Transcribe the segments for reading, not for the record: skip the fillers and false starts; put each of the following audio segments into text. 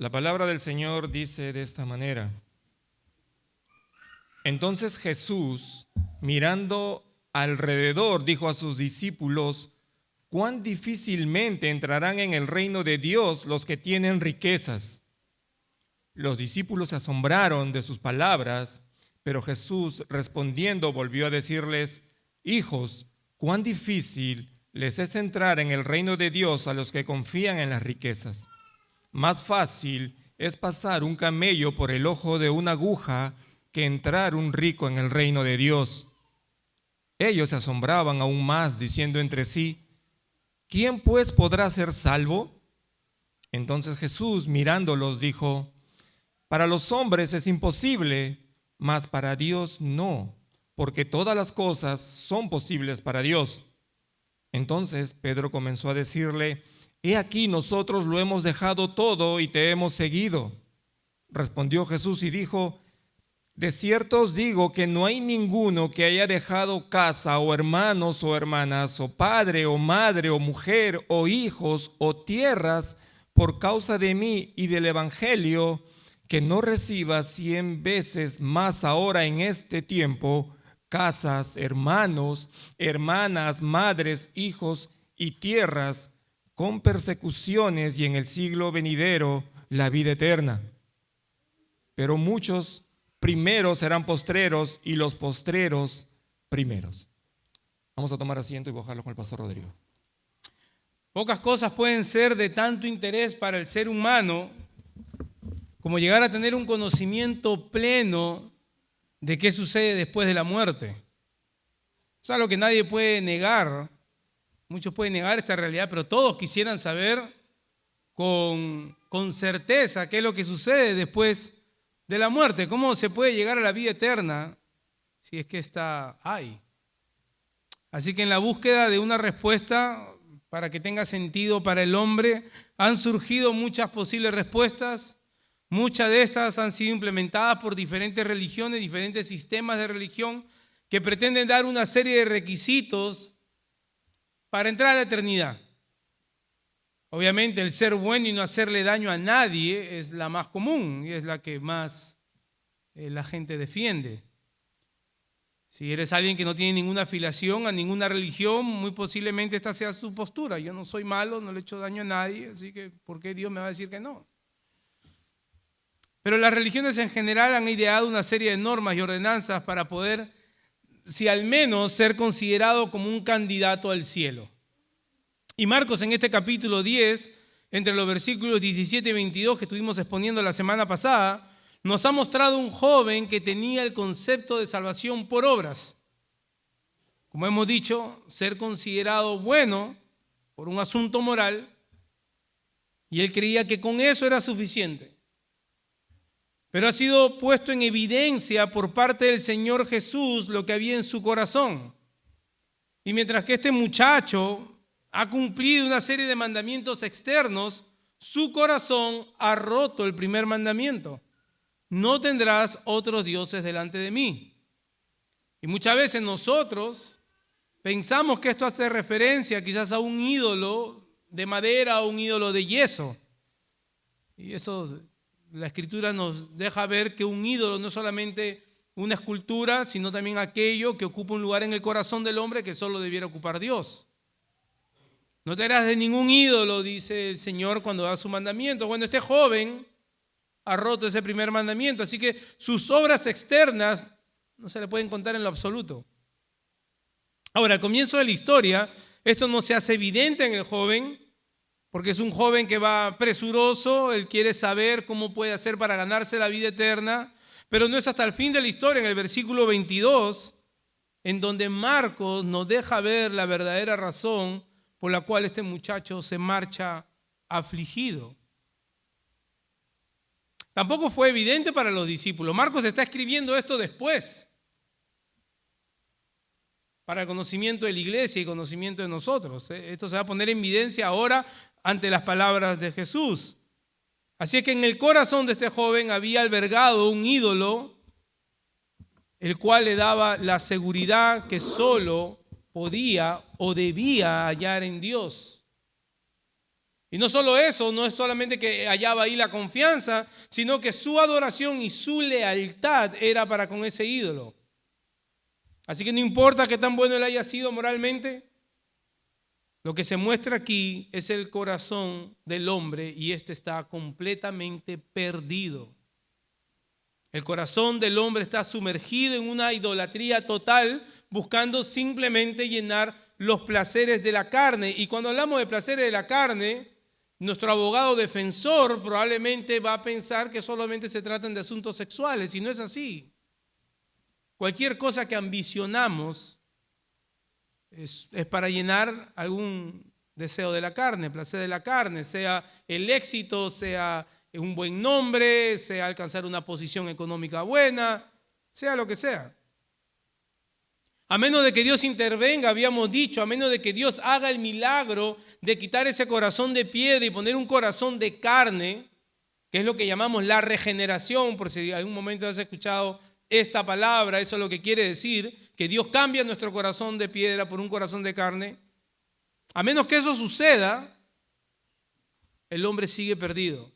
La palabra del Señor dice de esta manera: Entonces Jesús, mirando alrededor, dijo a sus discípulos: cuán difícilmente entrarán en el reino de Dios los que tienen riquezas. Los discípulos se asombraron de sus palabras, pero Jesús, respondiendo, volvió a decirles: hijos, cuán difícil les es entrar en el reino de Dios a los que confían en las riquezas. Más fácil es pasar un camello por el ojo de una aguja que entrar un rico en el reino de Dios. Ellos se asombraban aún más, diciendo entre sí: ¿quién pues podrá ser salvo? Entonces Jesús, mirándolos, dijo: para los hombres es imposible, mas para Dios no, porque todas las cosas son posibles para Dios. Entonces Pedro comenzó a decirle: he aquí, nosotros lo hemos dejado todo y te hemos seguido. Respondió Jesús y dijo: de cierto os digo que no hay ninguno que haya dejado casa o hermanos o hermanas o padre o madre o mujer o hijos o tierras por causa de mí y del evangelio, que no reciba 100 veces más ahora en este tiempo casas, hermanos, hermanas, madres, hijos y tierras, con persecuciones, y en el siglo venidero la vida eterna. Pero muchos primeros serán postreros y los postreros primeros. Vamos a tomar asiento y bajarlo con el pastor Rodrigo. Pocas cosas pueden ser de tanto interés para el ser humano como llegar a tener un conocimiento pleno de qué sucede después de la muerte. Es algo que nadie puede negar. Muchos pueden negar esta realidad, pero todos quisieran saber con certeza qué es lo que sucede después de la muerte. ¿Cómo se puede llegar a la vida eterna si es que esta hay? Así que en la búsqueda de una respuesta para que tenga sentido para el hombre, han surgido muchas posibles respuestas. Muchas de estas han sido implementadas por diferentes religiones, diferentes sistemas de religión que pretenden dar una serie de requisitos para entrar a la eternidad. Obviamente el ser bueno y no hacerle daño a nadie es la más común y es la que más la gente defiende. Si eres alguien que no tiene ninguna afiliación a ninguna religión, muy posiblemente esta sea su postura. Yo no soy malo, no le he hecho daño a nadie, así que ¿por qué Dios me va a decir que no? Pero las religiones en general han ideado una serie de normas y ordenanzas para poder, si al menos, ser considerado como un candidato al cielo. Y Marcos, en este capítulo 10, entre los versículos 17 y 22 que estuvimos exponiendo la semana pasada, nos ha mostrado un joven que tenía el concepto de salvación por obras. Como hemos dicho, ser considerado bueno por un asunto moral, y él creía que con eso era suficiente. Pero ha sido puesto en evidencia por parte del Señor Jesús lo que había en su corazón. Y mientras que este muchacho ha cumplido una serie de mandamientos externos, su corazón ha roto el primer mandamiento: no tendrás otros dioses delante de mí. Y muchas veces nosotros pensamos que esto hace referencia quizás a un ídolo de madera o un ídolo de yeso. Y eso, la Escritura nos deja ver que un ídolo no es solamente una escultura, sino también aquello que ocupa un lugar en el corazón del hombre que solo debiera ocupar Dios. No te harás de ningún ídolo, dice el Señor cuando da su mandamiento. Bueno, este joven ha roto ese primer mandamiento, así que sus obras externas no se le pueden contar en lo absoluto. Ahora, al comienzo de la historia, esto no se hace evidente en el joven, porque es un joven que va presuroso, él quiere saber cómo puede hacer para ganarse la vida eterna, pero no es hasta el fin de la historia, en el versículo 22, en donde Marcos nos deja ver la verdadera razón por la cual este muchacho se marcha afligido. Tampoco fue evidente para los discípulos. Marcos está escribiendo esto después, para el conocimiento de la iglesia y conocimiento de nosotros. Esto se va a poner en evidencia ahora ante las palabras de Jesús. Así es que en el corazón de este joven había albergado un ídolo, el cual le daba la seguridad que solo podía o debía hallar en Dios. Y no solo eso, no es solamente que hallaba ahí la confianza, sino que su adoración y su lealtad era para con ese ídolo. Así que no importa qué tan bueno él haya sido moralmente, lo que se muestra aquí es el corazón del hombre y este está completamente perdido. El corazón del hombre está sumergido en una idolatría total, buscando simplemente llenar los placeres de la carne. Y cuando hablamos de placeres de la carne, nuestro abogado defensor probablemente va a pensar que solamente se tratan de asuntos sexuales, y no es así. Cualquier cosa que ambicionamos es para llenar algún deseo de la carne, placer de la carne, sea el éxito, sea un buen nombre, sea alcanzar una posición económica buena, sea lo que sea. A menos de que Dios intervenga, habíamos dicho, a menos de que Dios haga el milagro de quitar ese corazón de piedra y poner un corazón de carne, que es lo que llamamos la regeneración, por si en algún momento has escuchado esta palabra, eso es lo que quiere decir, que Dios cambia nuestro corazón de piedra por un corazón de carne. A menos que eso suceda, el hombre sigue perdido.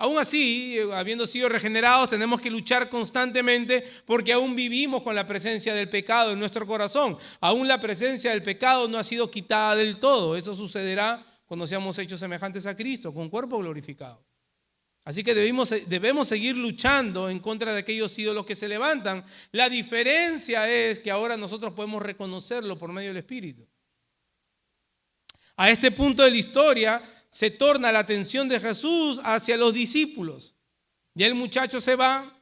Aún así, habiendo sido regenerados, tenemos que luchar constantemente porque aún vivimos con la presencia del pecado en nuestro corazón. Aún la presencia del pecado no ha sido quitada del todo. Eso sucederá cuando seamos hechos semejantes a Cristo, con cuerpo glorificado. Así que debemos seguir luchando en contra de aquellos ídolos que se levantan. La diferencia es que ahora nosotros podemos reconocerlo por medio del Espíritu. A este punto de la historia se torna la atención de Jesús hacia los discípulos. Ya el muchacho se va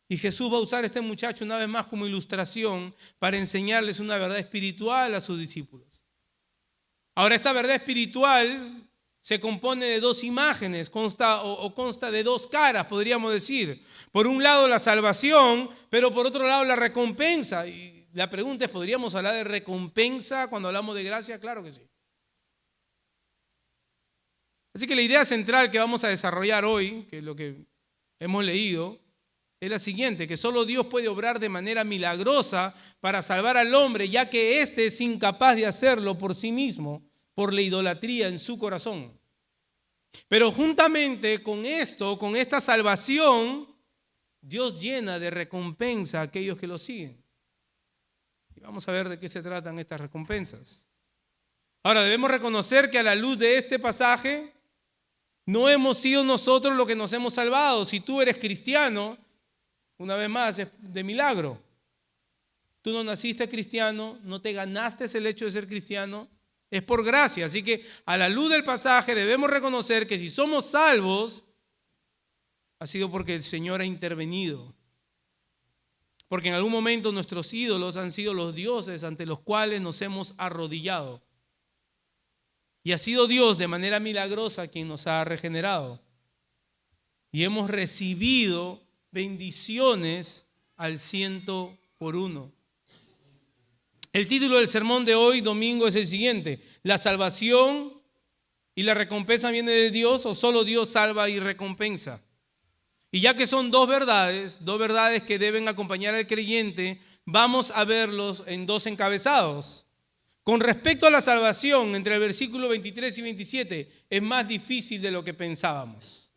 y Jesús va a usar a este muchacho una vez más como ilustración para enseñarles una verdad espiritual a sus discípulos. Ahora, esta verdad espiritual se compone de dos imágenes, consta de dos caras, podríamos decir. Por un lado la salvación, pero por otro lado la recompensa. Y la pregunta es, ¿podríamos hablar de recompensa cuando hablamos de gracia? Claro que sí. Así que la idea central que vamos a desarrollar hoy, que es lo que hemos leído, es la siguiente, que solo Dios puede obrar de manera milagrosa para salvar al hombre, ya que éste es incapaz de hacerlo por sí mismo, por la idolatría en su corazón. Pero juntamente con esto, con esta salvación, Dios llena de recompensa a aquellos que lo siguen. Y vamos a ver de qué se tratan estas recompensas. Ahora, debemos reconocer que a la luz de este pasaje, no hemos sido nosotros los que nos hemos salvado. Si tú eres cristiano, una vez más, es de milagro. Tú no naciste cristiano, no te ganaste el hecho de ser cristiano, es por gracia. Así que a la luz del pasaje debemos reconocer que si somos salvos, ha sido porque el Señor ha intervenido. Porque en algún momento nuestros ídolos han sido los dioses ante los cuales nos hemos arrodillado. Y ha sido Dios de manera milagrosa quien nos ha regenerado. Y hemos recibido bendiciones al 100%. El título del sermón de hoy, domingo, es el siguiente: ¿la salvación y la recompensa viene de Dios o solo Dios salva y recompensa? Y ya que son dos verdades que deben acompañar al creyente, vamos a verlos en dos encabezados. Con respecto a la salvación, entre el versículo 23 y 27, es más difícil de lo que pensábamos.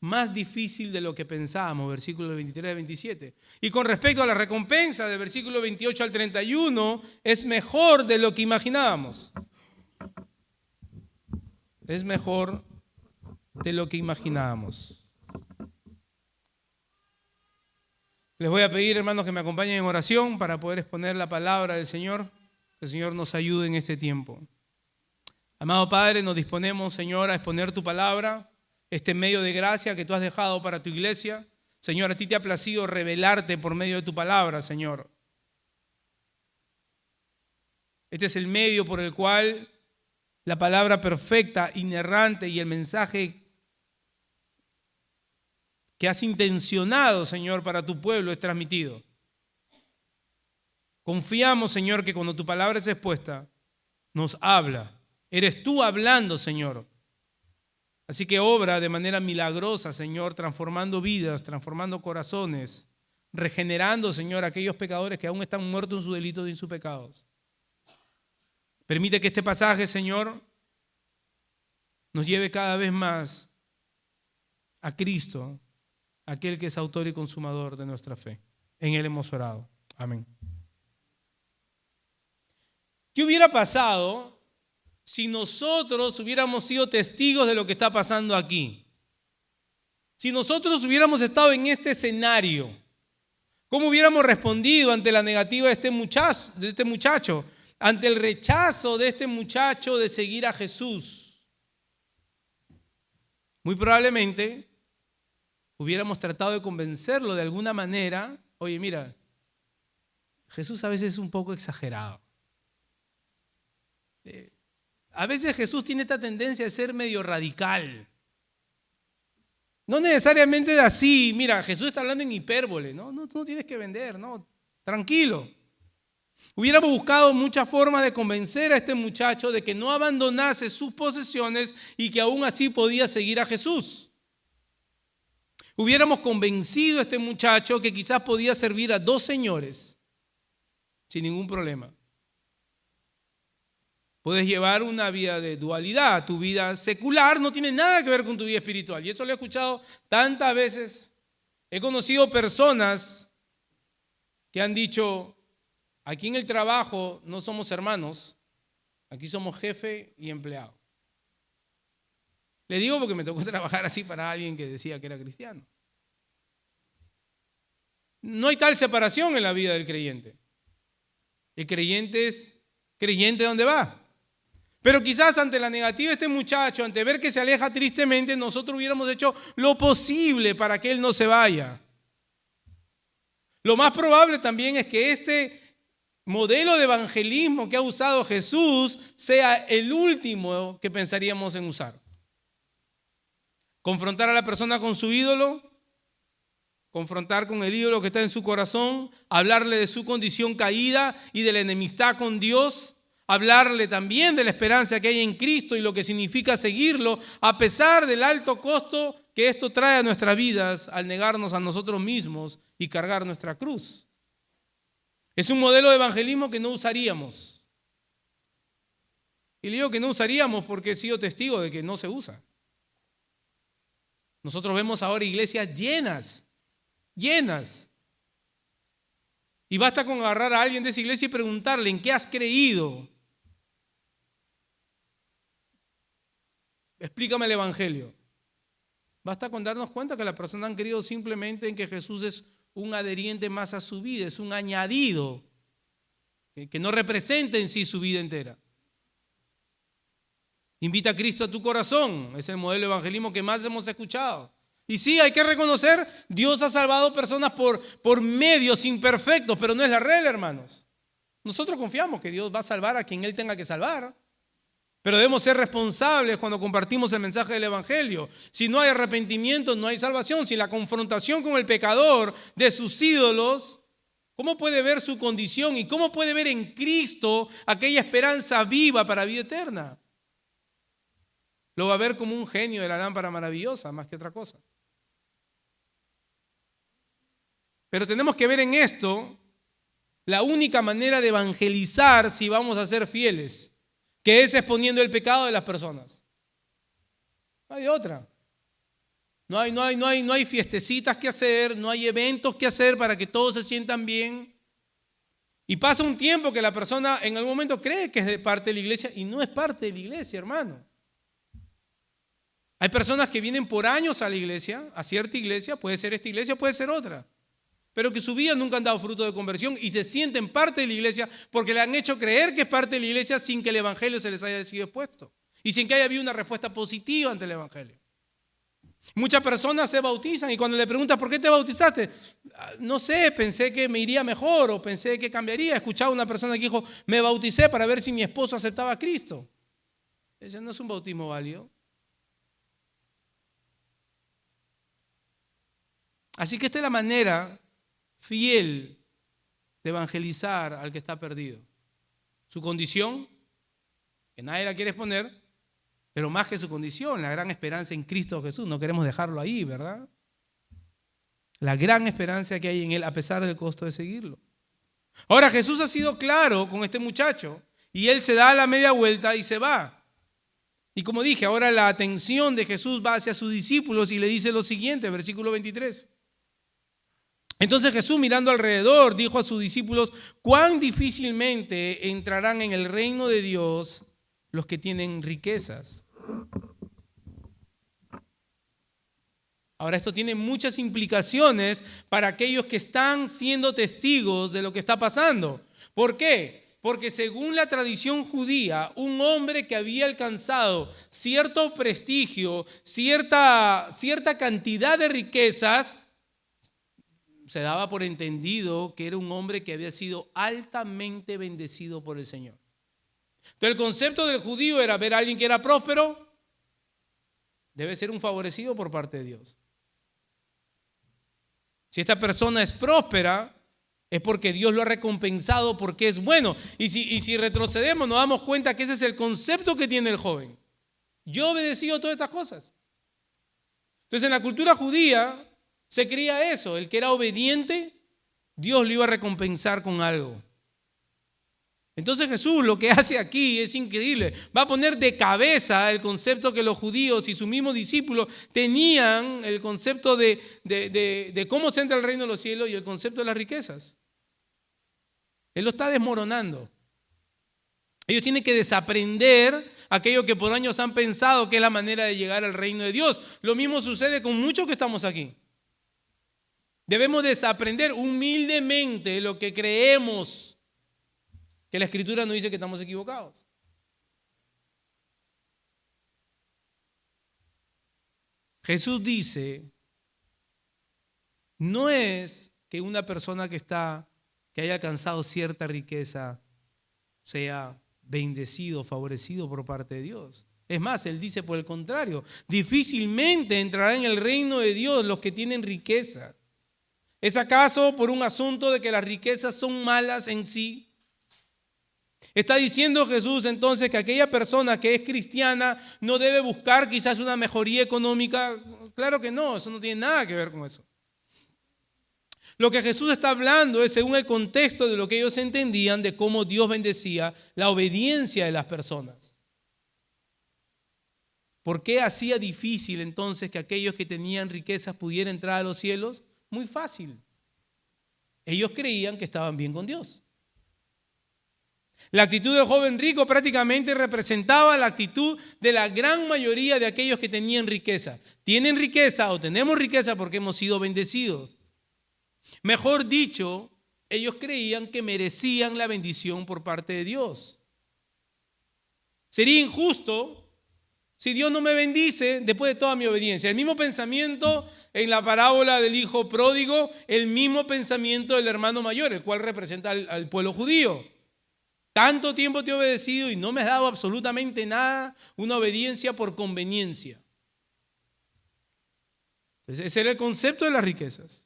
Más difícil de lo que pensábamos, versículos 23 y 27. Y con respecto a la recompensa, del versículo 28 al 31, es mejor de lo que imaginábamos. Es mejor de lo que imaginábamos. Les voy a pedir, hermanos, que me acompañen en oración para poder exponer la palabra del Señor. Que el Señor nos ayude en este tiempo. Amado Padre, nos disponemos, Señor, a exponer tu palabra, este medio de gracia que tú has dejado para tu iglesia. Señor, a ti te ha placido revelarte por medio de tu palabra, Señor. Este es el medio por el cual la palabra perfecta, inerrante y el mensaje que has intencionado, Señor, para tu pueblo es transmitido. Confiamos, Señor, que cuando tu palabra es expuesta, nos habla. Eres tú hablando, Señor. Así que obra de manera milagrosa, Señor, transformando vidas, transformando corazones, regenerando, Señor, a aquellos pecadores que aún están muertos en sus delitos y en sus pecados. Permite que este pasaje, Señor, nos lleve cada vez más a Cristo, aquel que es autor y consumador de nuestra fe. En Él hemos orado. Amén. ¿Qué hubiera pasado si nosotros hubiéramos sido testigos de lo que está pasando aquí? Si nosotros hubiéramos estado en este escenario, ¿cómo hubiéramos respondido ante la negativa de este muchacho? Ante el rechazo de este muchacho de seguir a Jesús. Muy probablemente hubiéramos tratado de convencerlo de alguna manera. Oye, mira, Jesús a veces es un poco exagerado. A veces Jesús tiene esta tendencia de ser medio radical. No necesariamente así, mira, Jesús está hablando en hipérbole, no tienes que vender, no, tranquilo. Hubiéramos buscado muchas formas de convencer a este muchacho de que no abandonase sus posesiones y que aún así podía seguir a Jesús. Hubiéramos convencido a este muchacho que quizás podía servir a 2 señores sin ningún problema. Puedes llevar una vida de dualidad. Tu vida secular no tiene nada que ver con tu vida espiritual. Y eso lo he escuchado tantas veces. He conocido personas que han dicho, aquí en el trabajo no somos hermanos, aquí somos jefe y empleado. Le digo porque me tocó trabajar así para alguien que decía que era cristiano. No hay tal separación en la vida del creyente. El creyente es creyente donde va. Pero quizás ante la negativa de este muchacho, ante ver que se aleja tristemente, nosotros hubiéramos hecho lo posible para que él no se vaya. Lo más probable también es que este modelo de evangelismo que ha usado Jesús sea el último que pensaríamos en usar. Confrontar a la persona con su ídolo, confrontar con el ídolo que está en su corazón, hablarle de su condición caída y de la enemistad con Dios, hablarle también de la esperanza que hay en Cristo y lo que significa seguirlo, a pesar del alto costo que esto trae a nuestras vidas al negarnos a nosotros mismos y cargar nuestra cruz. Es un modelo de evangelismo que no usaríamos. Y le digo que no usaríamos porque he sido testigo de que no se usa. Nosotros vemos ahora iglesias llenas. Y basta con agarrar a alguien de esa iglesia y preguntarle, ¿en qué has creído? Explícame el evangelio. Basta con darnos cuenta que las personas han creído simplemente en que Jesús es un adheriente más a su vida, es un añadido que no representa en sí su vida entera. Invita a Cristo a tu corazón, es el modelo de evangelismo que más hemos escuchado. Y sí, hay que reconocer, Dios ha salvado personas por medios imperfectos, pero no es la regla, hermanos. Nosotros confiamos que Dios va a salvar a quien Él tenga que salvar. Pero debemos ser responsables cuando compartimos el mensaje del evangelio. Si no hay arrepentimiento, no hay salvación. Si la confrontación con el pecador de sus ídolos, ¿cómo puede ver su condición y cómo puede ver en Cristo aquella esperanza viva para vida eterna? Lo va a ver como un genio de la lámpara maravillosa, más que otra cosa. Pero tenemos que ver en esto la única manera de evangelizar si vamos a ser fieles, que es exponiendo el pecado de las personas. No hay otra. No hay fiestecitas que hacer, no hay eventos que hacer para que todos se sientan bien. Y pasa un tiempo que la persona en algún momento cree que es de parte de la iglesia y no es parte de la iglesia, hermano. Hay personas que vienen por años a la iglesia, a cierta iglesia, puede ser esta iglesia, puede ser otra, pero que su vida nunca han dado fruto de conversión y se sienten parte de la iglesia porque le han hecho creer que es parte de la iglesia sin que el evangelio se les haya sido expuesto y sin que haya habido una respuesta positiva ante el evangelio. Muchas personas se bautizan y cuando le preguntan ¿por qué te bautizaste? No sé, pensé que me iría mejor o pensé que cambiaría. He escuchado a una persona que dijo, me bauticé para ver si mi esposo aceptaba a Cristo. Ese no es un bautismo válido. Así que esta es la manera fiel de evangelizar al que está perdido. Su condición, que nadie la quiere exponer, pero más que su condición, la gran esperanza en Cristo Jesús. No queremos dejarlo ahí, ¿verdad? la gran esperanza que hay en él a pesar del costo de seguirlo. Ahora Jesús ha sido claro con este muchacho y él se da la media vuelta y se va. Y como dije, ahora la atención de Jesús va hacia sus discípulos y le dice lo siguiente, versículo 23. Entonces Jesús, mirando alrededor, dijo a sus discípulos: cuán difícilmente entrarán en el reino de Dios los que tienen riquezas. Ahora, esto tiene muchas implicaciones para aquellos que están siendo testigos de lo que está pasando. ¿Por qué? Porque según la tradición judía, un hombre que había alcanzado cierto prestigio, cierta cantidad de riquezas, se daba por entendido que era un hombre que había sido altamente bendecido por el Señor. Entonces el concepto del judío era ver a alguien que era próspero, debe ser un favorecido por parte de Dios. Si esta persona es próspera, es porque Dios lo ha recompensado porque es bueno. Y si retrocedemos, nos damos cuenta que ese es el concepto que tiene el joven. Yo he obedecido todas estas cosas. Entonces en la cultura judía se creía eso: el que era obediente, Dios lo iba a recompensar con algo. Entonces Jesús lo que hace aquí es increíble. Va a poner de cabeza el concepto que los judíos y sus mismos discípulos tenían, el concepto de cómo se entra al reino de los cielos y el concepto de las riquezas. Él lo está desmoronando. Ellos tienen que desaprender aquello que por años han pensado que es la manera de llegar al reino de Dios. Lo mismo sucede con muchos que estamos aquí. Debemos desaprender humildemente lo que creemos, que la Escritura nos dice que estamos equivocados. Jesús dice, no es que una persona que haya alcanzado cierta riqueza sea bendecido, favorecido por parte de Dios. Es más, Él dice por el contrario, difícilmente entrarán en el reino de Dios los que tienen riqueza. ¿Es acaso por un asunto de que las riquezas son malas en sí? ¿Está diciendo Jesús entonces que aquella persona que es cristiana no debe buscar quizás una mejoría económica? Claro que no, eso no tiene nada que ver con eso. Lo que Jesús está hablando es según el contexto de lo que ellos entendían de cómo Dios bendecía la obediencia de las personas. ¿Por qué hacía difícil entonces que aquellos que tenían riquezas pudieran entrar a los cielos? Muy fácil. Ellos creían que estaban bien con Dios. La actitud del joven rico prácticamente representaba la actitud de la gran mayoría de aquellos que tenían riqueza. Tienen riqueza o tenemos riqueza porque hemos sido bendecidos. Mejor dicho, ellos creían que merecían la bendición por parte de Dios. Sería injusto si Dios no me bendice después de toda mi obediencia. El mismo pensamiento en la parábola del hijo pródigo, el mismo pensamiento del hermano mayor, el cual representa al pueblo judío. Tanto tiempo te he obedecido y no me has dado absolutamente nada, una obediencia por conveniencia. Entonces, ese era el concepto de las riquezas.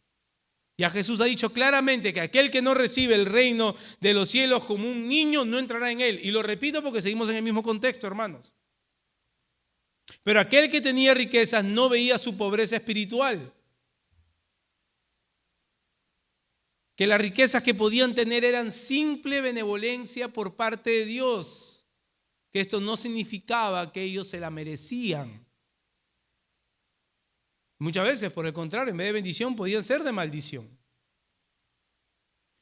Ya Jesús ha dicho claramente que aquel que no recibe el reino de los cielos como un niño no entrará en él. Y lo repito porque seguimos en el mismo contexto, hermanos. Pero aquel que tenía riquezas no veía su pobreza espiritual. Que las riquezas que podían tener eran simple benevolencia por parte de Dios. Que esto no significaba que ellos se la merecían. Muchas veces, por el contrario, en vez de bendición podían ser de maldición.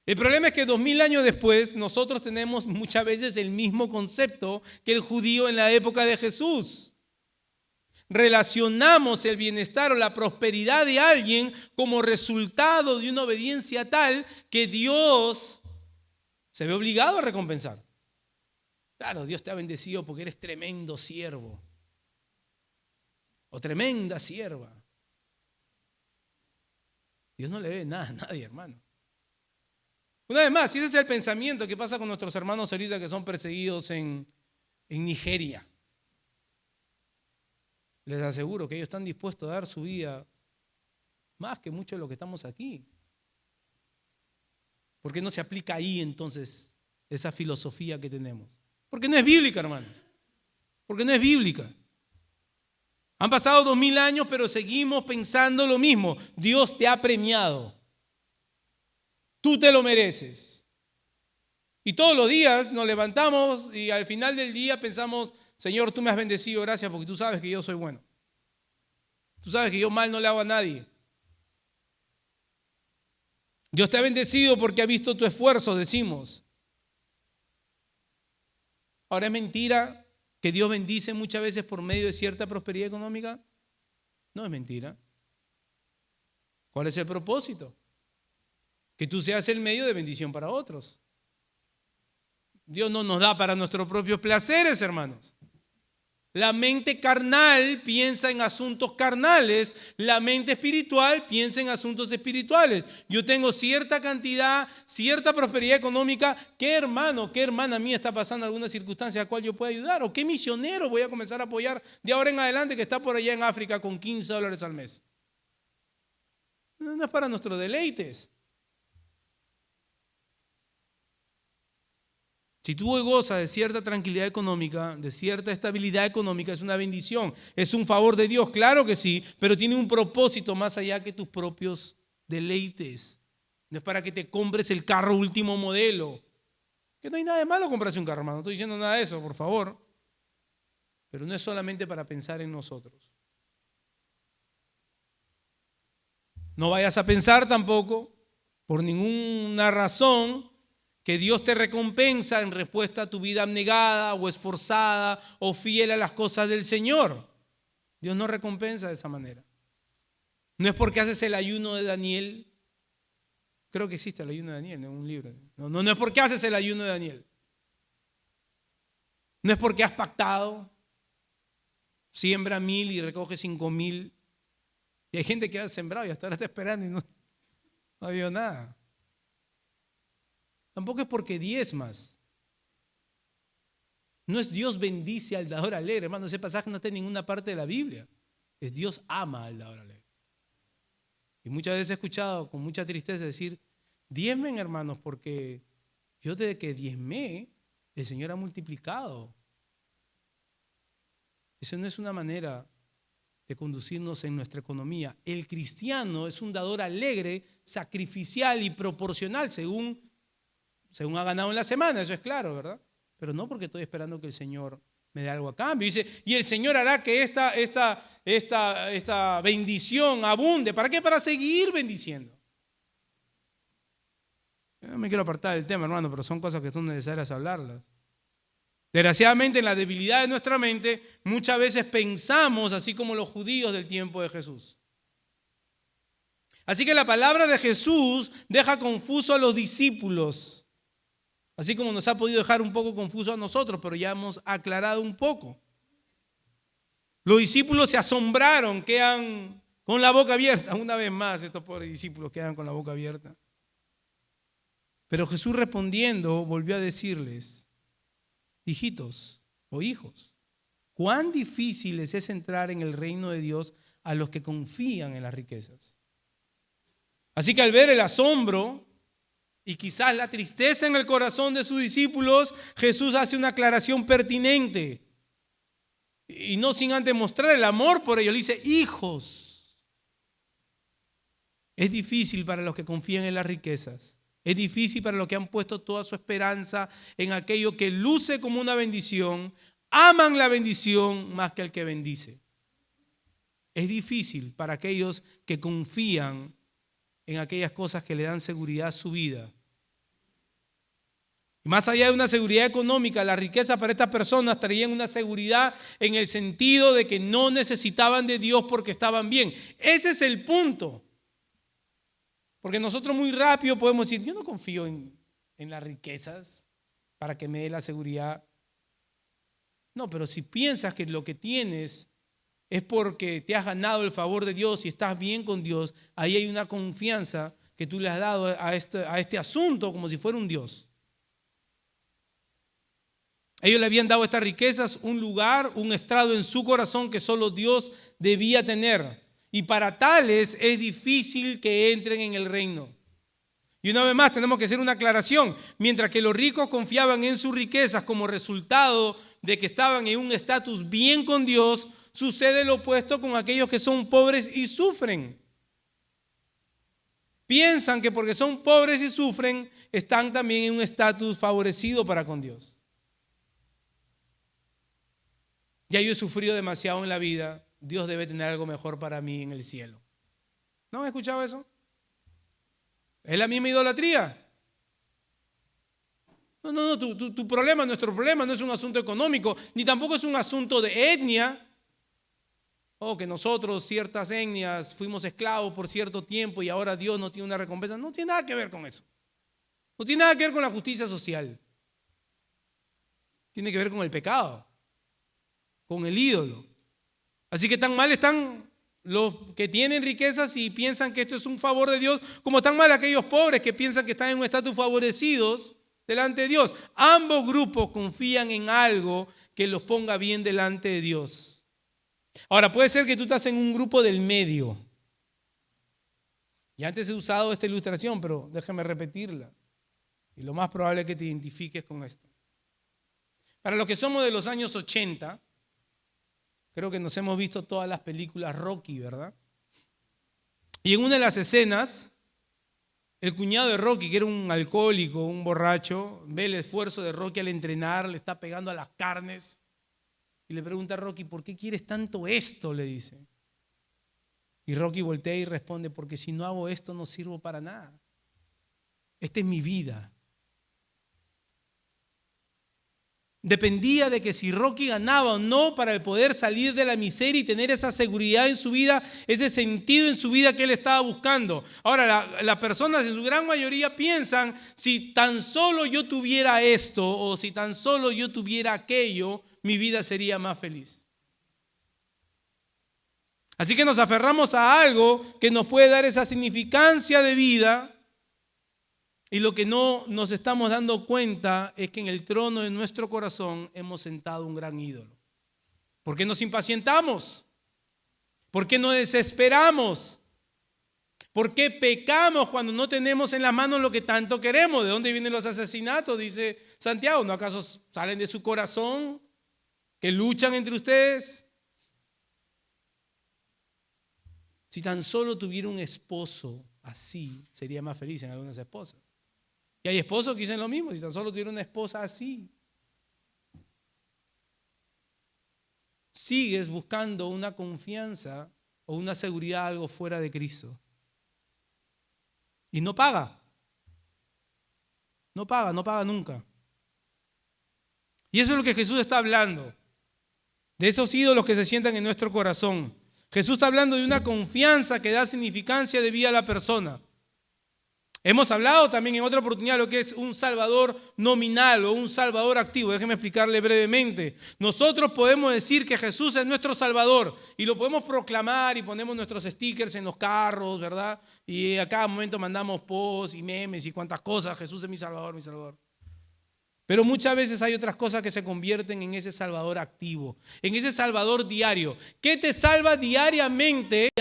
El problema es que 2000 años después nosotros tenemos muchas veces el mismo concepto que el judío en la época de Jesús. Relacionamos el bienestar o la prosperidad de alguien como resultado de una obediencia tal que Dios se ve obligado a recompensar. Claro, Dios te ha bendecido porque eres tremendo siervo o tremenda sierva. Dios no le ve nada a nadie, hermano. Una vez más, si ese es el pensamiento que pasa con nuestros hermanos ahorita que son perseguidos en Nigeria, les aseguro que ellos están dispuestos a dar su vida más que muchos de los que estamos aquí. ¿Por qué no se aplica ahí entonces esa filosofía que tenemos? Porque no es bíblica, hermanos. Porque no es bíblica. Han pasado 2000 años, pero seguimos pensando lo mismo. Dios te ha premiado. Tú te lo mereces. Y todos los días nos levantamos y al final del día pensamos, Señor, tú me has bendecido, gracias, porque tú sabes que yo soy bueno. Tú sabes que yo mal no le hago a nadie. Dios te ha bendecido porque ha visto tu esfuerzo, decimos. Ahora, ¿es mentira que Dios bendice muchas veces por medio de cierta prosperidad económica? No es mentira. ¿Cuál es el propósito? Que tú seas el medio de bendición para otros. Dios no nos da para nuestros propios placeres, hermanos. La mente carnal piensa en asuntos carnales, la mente espiritual piensa en asuntos espirituales. Yo tengo cierta cantidad, cierta prosperidad económica. ¿Qué hermano, qué hermana mía está pasando alguna circunstancia a la cual yo pueda ayudar? ¿O qué misionero voy a comenzar a apoyar de ahora en adelante que está por allá en África con $15 al mes? No es para nuestros deleites. Si tú hoy gozas de cierta tranquilidad económica, de cierta estabilidad económica, es una bendición, es un favor de Dios, claro que sí, pero tiene un propósito más allá que tus propios deleites. No es para que te compres el carro último modelo, que no hay nada de malo comprarse un carro, hermano, no estoy diciendo nada de eso, por favor. Pero no es solamente para pensar en nosotros. No vayas a pensar tampoco, por ninguna razón, que Dios te recompensa en respuesta a tu vida abnegada o esforzada o fiel a las cosas del Señor. Dios no recompensa de esa manera. No es porque haces el ayuno de Daniel. Creo que existe el ayuno de Daniel en un libro. No es porque haces el ayuno de Daniel. No es porque has pactado. Siembra 1000 y recoge 5000. Y hay gente que ha sembrado y hasta ahora está esperando y no ha habido nada. Tampoco es porque diezmas. No es Dios bendice al dador alegre, hermano. Ese pasaje no está en ninguna parte de la Biblia. Es Dios ama al dador alegre. Y muchas veces he escuchado con mucha tristeza decir, diezmen, hermanos, porque yo desde que diezmé, el Señor ha multiplicado. Esa no es una manera de conducirnos en nuestra economía. El cristiano es un dador alegre, sacrificial y proporcional según ha ganado en la semana, eso es claro, ¿verdad? Pero no porque estoy esperando que el Señor me dé algo a cambio. Dice, y el Señor hará que esta bendición abunde. ¿Para qué? Para seguir bendiciendo. No me quiero apartar del tema, hermano, pero son cosas que son necesarias hablarlas. Desgraciadamente, en la debilidad de nuestra mente, muchas veces pensamos así como los judíos del tiempo de Jesús. Así que la palabra de Jesús deja confuso a los discípulos. Así como nos ha podido dejar un poco confuso a nosotros, pero ya hemos aclarado un poco. Los discípulos se asombraron, quedan con la boca abierta. Una vez más, estos pobres discípulos quedan con la boca abierta. Pero Jesús respondiendo volvió a decirles, hijitos o hijos, cuán difícil es entrar en el reino de Dios a los que confían en las riquezas. Así que al ver el asombro y quizás la tristeza en el corazón de sus discípulos, Jesús hace una aclaración pertinente. Y no sin antes mostrar el amor por ellos. Le dice, hijos. Es difícil para los que confían en las riquezas. Es difícil para los que han puesto toda su esperanza en aquello que luce como una bendición. Aman la bendición más que el que bendice. Es difícil para aquellos que confían en aquellas cosas que le dan seguridad a su vida. Y más allá de una seguridad económica, la riqueza para estas personas traían una seguridad en el sentido de que no necesitaban de Dios porque estaban bien. Ese es el punto. Porque nosotros muy rápido podemos decir, yo no confío en las riquezas para que me dé la seguridad. No, pero si piensas que lo que tienes es porque te has ganado el favor de Dios y estás bien con Dios, ahí hay una confianza que tú le has dado a este asunto como si fuera un Dios. Ellos le habían dado estas riquezas un lugar, un estrado en su corazón que solo Dios debía tener. Y para tales es difícil que entren en el reino. Y una vez más tenemos que hacer una aclaración. Mientras que los ricos confiaban en sus riquezas como resultado de que estaban en un estatus bien con Dios, sucede lo opuesto con aquellos que son pobres y sufren. Piensan que porque son pobres y sufren, están también en un estatus favorecido para con Dios. Ya yo he sufrido demasiado en la vida, Dios debe tener algo mejor para mí en el cielo. ¿No han escuchado eso? Es la misma idolatría. No, tu problema, nuestro problema no es un asunto económico, ni tampoco es un asunto de etnia. O que nosotros, ciertas etnias, fuimos esclavos por cierto tiempo y ahora Dios nos tiene una recompensa. No tiene nada que ver con eso. No tiene nada que ver con la justicia social. Tiene que ver con el pecado, con el ídolo. Así que tan mal están los que tienen riquezas y piensan que esto es un favor de Dios, como tan mal aquellos pobres que piensan que están en un estatus favorecidos delante de Dios. Ambos grupos confían en algo que los ponga bien delante de Dios. Ahora, puede ser que tú estás en un grupo del medio. Ya antes he usado esta ilustración, pero déjame repetirla. Y lo más probable es que te identifiques con esto. Para los que somos de los años 80, creo que nos hemos visto todas las películas Rocky, ¿verdad? Y en una de las escenas, el cuñado de Rocky, que era un alcohólico, un borracho, ve el esfuerzo de Rocky al entrenar, le está pegando a las carnes. Y le pregunta a Rocky, ¿por qué quieres tanto esto? Le dice. Y Rocky voltea y responde, porque si no hago esto no sirvo para nada. Esta es mi vida. Dependía de que si Rocky ganaba o no para el poder salir de la miseria y tener esa seguridad en su vida, ese sentido en su vida que él estaba buscando. Ahora, las personas en su gran mayoría piensan, si tan solo yo tuviera esto o si tan solo yo tuviera aquello, mi vida sería más feliz. Así que nos aferramos a algo que nos puede dar esa significancia de vida y lo que no nos estamos dando cuenta es que en el trono de nuestro corazón hemos sentado un gran ídolo. ¿Por qué nos impacientamos? ¿Por qué nos desesperamos? ¿Por qué pecamos cuando no tenemos en las manos lo que tanto queremos? ¿De dónde vienen los asesinatos? Dice Santiago, ¿no acaso salen de su corazón? ¿Que luchan entre ustedes? Si tan solo tuviera un esposo así, sería más feliz en algunas esposas. Y hay esposos que dicen lo mismo, si tan solo tuviera una esposa así. Sigues buscando una confianza o una seguridad algo fuera de Cristo. Y no paga. No paga nunca. Y eso es lo que Jesús está hablando. De esos ídolos que se sientan en nuestro corazón. Jesús está hablando de una confianza que da significancia de vida a la persona. Hemos hablado también en otra oportunidad de lo que es un salvador nominal o un salvador activo. Déjenme explicarle brevemente. Nosotros podemos decir que Jesús es nuestro salvador y lo podemos proclamar y ponemos nuestros stickers en los carros, ¿verdad? Y a cada momento mandamos posts y memes y cuantas cosas. Jesús es mi salvador, mi salvador. Pero muchas veces hay otras cosas que se convierten en ese salvador activo, en ese salvador diario. ¿Qué te salva diariamente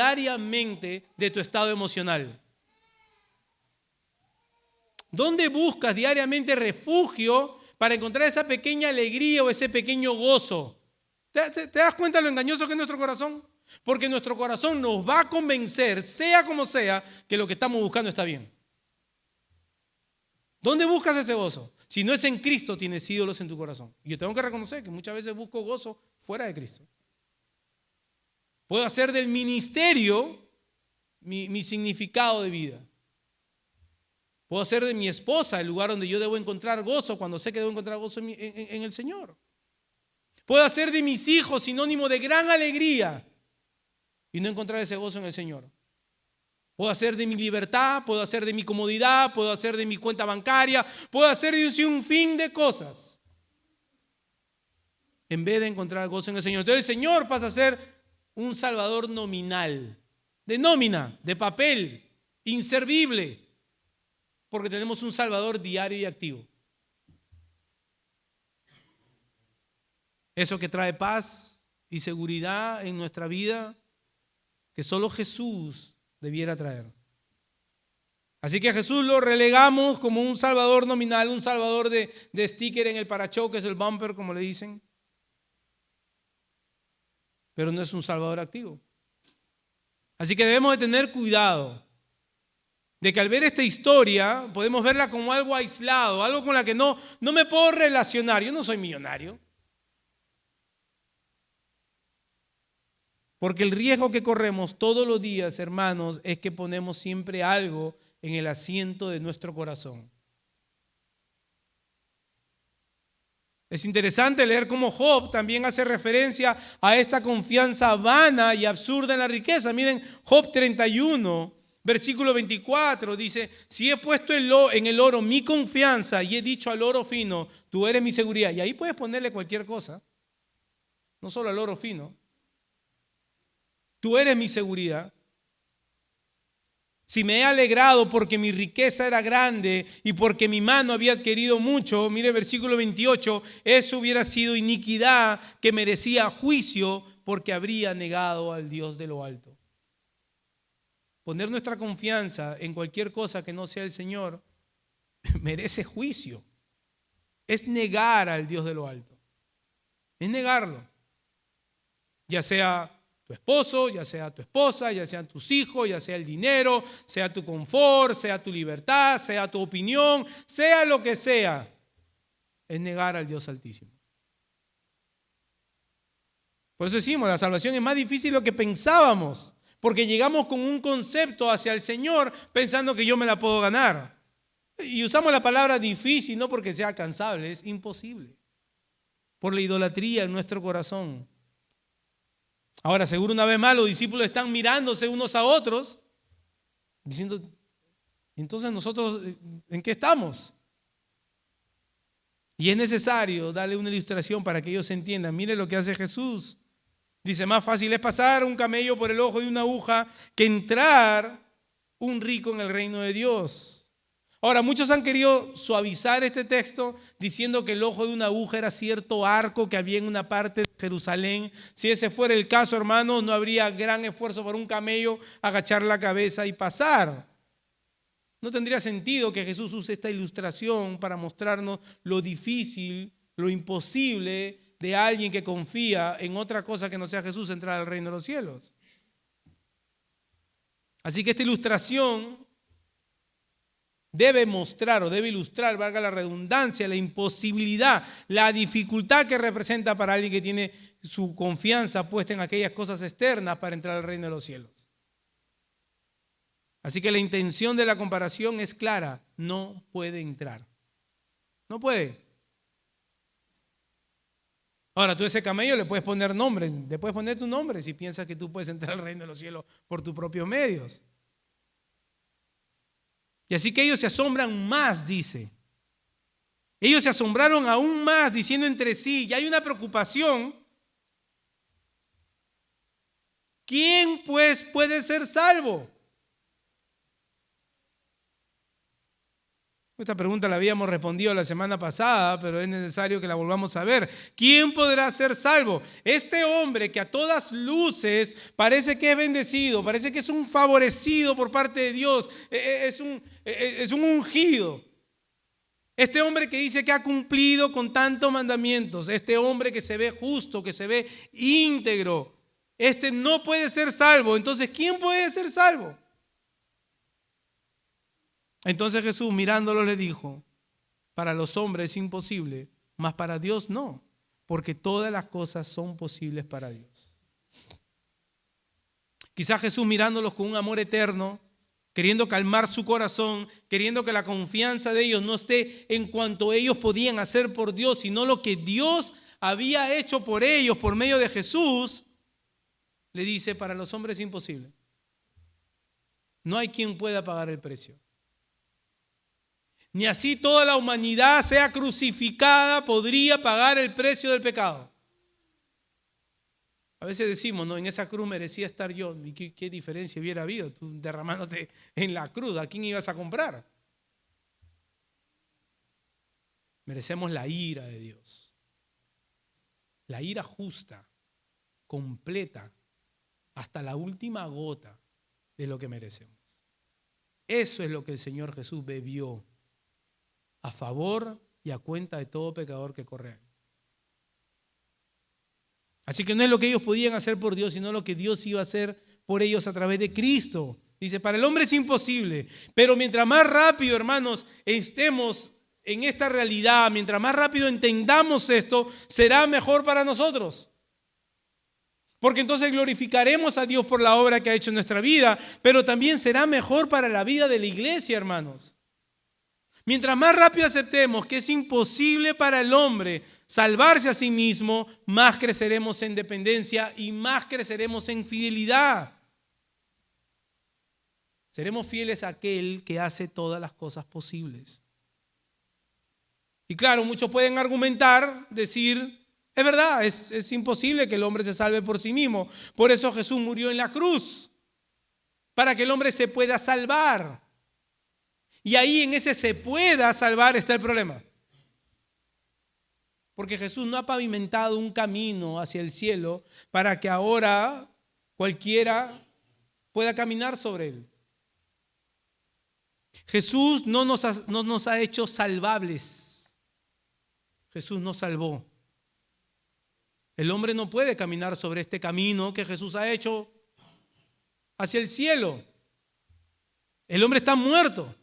de tu estado emocional? ¿Dónde buscas diariamente refugio para encontrar esa pequeña alegría o ese pequeño gozo? ¿Te das cuenta de lo engañoso que es nuestro corazón? Porque nuestro corazón nos va a convencer, sea como sea, que lo que estamos buscando está bien. ¿Dónde buscas ese gozo? Si no es en Cristo, tienes ídolos en tu corazón. Y yo tengo que reconocer que muchas veces busco gozo fuera de Cristo. Puedo hacer del ministerio mi significado de vida. Puedo hacer de mi esposa el lugar donde yo debo encontrar gozo cuando sé que debo encontrar gozo en el Señor. Puedo hacer de mis hijos sinónimo de gran alegría y no encontrar ese gozo en el Señor. Puedo hacer de mi libertad, puedo hacer de mi comodidad, puedo hacer de mi cuenta bancaria, puedo hacer de un sinfín de cosas en vez de encontrar gozo en el Señor. Entonces el Señor pasa a ser un salvador nominal, de nómina, de papel, inservible, porque tenemos un salvador diario y activo. Eso que trae paz y seguridad en nuestra vida, que solo Jesús debiera traer. Así que a Jesús lo relegamos como un salvador nominal, un salvador de sticker en el parachoques, el bumper, como le dicen. pero no es un Salvador activo. Así que debemos de tener cuidado de que al ver esta historia podemos verla como algo aislado, algo con la que no me puedo relacionar. Yo no soy millonario. Porque el riesgo que corremos todos los días, hermanos, es que ponemos siempre algo en el asiento de nuestro corazón. Es interesante leer cómo Job también hace referencia a esta confianza vana y absurda en la riqueza. Miren, Job 31, versículo 24, dice: si he puesto en el oro mi confianza y he dicho al oro fino, tú eres mi seguridad. Y ahí puedes ponerle cualquier cosa, no solo al oro fino. Tú eres mi seguridad. Si me he alegrado porque mi riqueza era grande y porque mi mano había adquirido mucho, mire versículo 28, eso hubiera sido iniquidad que merecía juicio porque habría negado al Dios de lo alto. Poner nuestra confianza en cualquier cosa que no sea el Señor merece juicio. Es negar al Dios de lo alto. Es negarlo. Ya sea tu esposo, ya sea tu esposa, ya sean tus hijos, ya sea el dinero, sea tu confort, sea tu libertad, sea tu opinión, sea lo que sea, es negar al Dios Altísimo. Por eso decimos, la salvación es más difícil de lo que pensábamos, porque llegamos con un concepto hacia el Señor pensando que yo me la puedo ganar. Y usamos la palabra difícil no porque sea alcanzable, es imposible, por la idolatría en nuestro corazón. Ahora, seguro una vez más los discípulos están mirándose unos a otros, diciendo, entonces nosotros, ¿en qué estamos? Y es necesario darle una ilustración para que ellos entiendan. Mire lo que hace Jesús. Dice, más fácil es pasar un camello por el ojo de una aguja que entrar un rico en el reino de Dios. Ahora, muchos han querido suavizar este texto diciendo que el ojo de una aguja era cierto arco que había en una parte de Jerusalén. Si ese fuera el caso, hermanos, no habría gran esfuerzo para un camello agachar la cabeza y pasar. No tendría sentido que Jesús use esta ilustración para mostrarnos lo difícil, lo imposible de alguien que confía en otra cosa que no sea Jesús entrar al reino de los cielos. Así que esta ilustración debe mostrar o debe ilustrar, valga la redundancia, la imposibilidad, la dificultad que representa para alguien que tiene su confianza puesta en aquellas cosas externas para entrar al reino de los cielos. Así que la intención de la comparación es clara, no puede entrar. No puede. Ahora, tú a ese camello le puedes poner nombres, le puedes poner tu nombre si piensas que tú puedes entrar al reino de los cielos por tus propios medios. Y así que ellos se asombran más, dice. Ellos se asombraron aún más diciendo entre sí, y hay una preocupación. ¿Quién pues puede ser salvo? Esta pregunta la habíamos respondido la semana pasada, pero es necesario que la volvamos a ver. ¿Quién podrá ser salvo? Este hombre que a todas luces parece que es bendecido, parece que es un favorecido por parte de Dios, es un ungido. Este hombre que dice que ha cumplido con tantos mandamientos, este hombre que se ve justo, que se ve íntegro, este no puede ser salvo. Entonces, ¿quién puede ser salvo? Entonces Jesús, mirándolo, le dijo, para los hombres es imposible, mas para Dios no, porque todas las cosas son posibles para Dios. Quizás Jesús, mirándolos con un amor eterno, queriendo calmar su corazón, queriendo que la confianza de ellos no esté en cuanto ellos podían hacer por Dios, sino lo que Dios había hecho por ellos por medio de Jesús, le dice, para los hombres es imposible. No hay quien pueda pagar el precio. Ni así toda la humanidad sea crucificada podría pagar el precio del pecado. A veces decimos, no, en esa cruz merecía estar yo. ¿Y qué diferencia hubiera habido tú derramándote en la cruz? ¿A quién ibas a comprar? Merecemos la ira de Dios. La ira justa, completa, hasta la última gota de lo que merecemos. Eso es lo que el Señor Jesús bebió a favor y a cuenta de todo pecador que corre a él. Así que no es lo que ellos podían hacer por Dios, sino lo que Dios iba a hacer por ellos a través de Cristo. Dice, para el hombre es imposible, pero mientras más rápido, hermanos, estemos en esta realidad, mientras más rápido entendamos esto, será mejor para nosotros. Porque entonces glorificaremos a Dios por la obra que ha hecho en nuestra vida, pero también será mejor para la vida de la iglesia, hermanos. Mientras más rápido aceptemos que es imposible para el hombre salvarse a sí mismo, más creceremos en dependencia y más creceremos en fidelidad. Seremos fieles a aquel que hace todas las cosas posibles. Y claro, muchos pueden argumentar, decir, es verdad, es imposible que el hombre se salve por sí mismo. Por eso Jesús murió en la cruz, para que el hombre se pueda salvar. Y ahí en ese se pueda salvar está el problema. Porque Jesús no ha pavimentado un camino hacia el cielo para que ahora cualquiera pueda caminar sobre él. Jesús no nos ha hecho salvables. Jesús nos salvó. El hombre no puede caminar sobre este camino que Jesús ha hecho hacia el cielo. El hombre está muerto.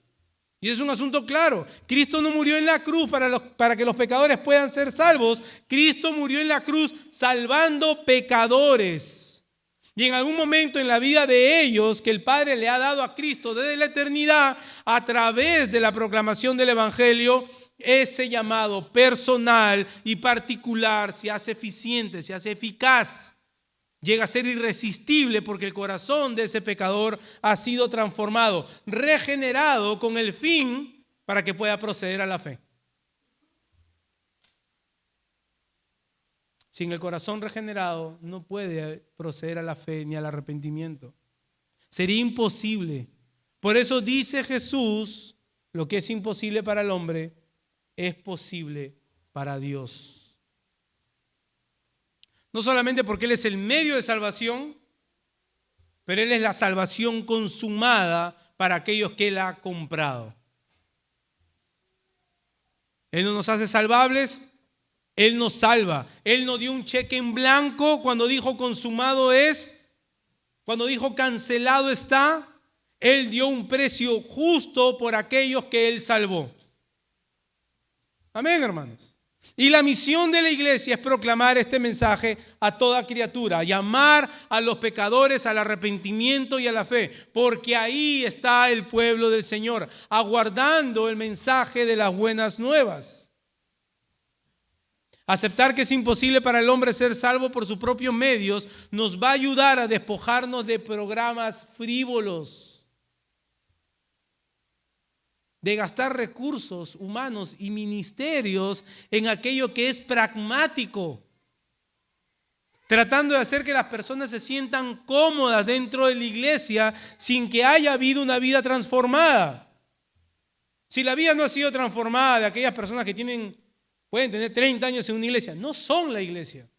Y es un asunto claro. Cristo no murió en la cruz para que los pecadores puedan ser salvos. Cristo murió en la cruz salvando pecadores. Y en algún momento en la vida de ellos que el Padre le ha dado a Cristo desde la eternidad, a través de la proclamación del Evangelio, ese llamado personal y particular se hace eficiente, se hace eficaz. Llega a ser irresistible porque el corazón de ese pecador ha sido transformado, regenerado con el fin para que pueda proceder a la fe. Sin el corazón regenerado no puede proceder a la fe ni al arrepentimiento. Sería imposible. Por eso dice Jesús, lo que es imposible para el hombre es posible para Dios. No solamente porque Él es el medio de salvación, pero Él es la salvación consumada para aquellos que Él ha comprado. Él no nos hace salvables, Él nos salva. Él nos dio un cheque en blanco cuando dijo consumado es, cuando dijo cancelado está. Él dio un precio justo por aquellos que Él salvó. Amén, hermanos. Y la misión de la iglesia es proclamar este mensaje a toda criatura, llamar a los pecadores al arrepentimiento y a la fe, porque ahí está el pueblo del Señor, aguardando el mensaje de las buenas nuevas. Aceptar que es imposible para el hombre ser salvo por sus propios medios nos va a ayudar a despojarnos de programas frívolos, de gastar recursos humanos y ministerios en aquello que es pragmático, tratando de hacer que las personas se sientan cómodas dentro de la iglesia sin que haya habido una vida transformada. Si la vida no ha sido transformada de aquellas personas que pueden tener 30 años en una iglesia, no son la iglesia.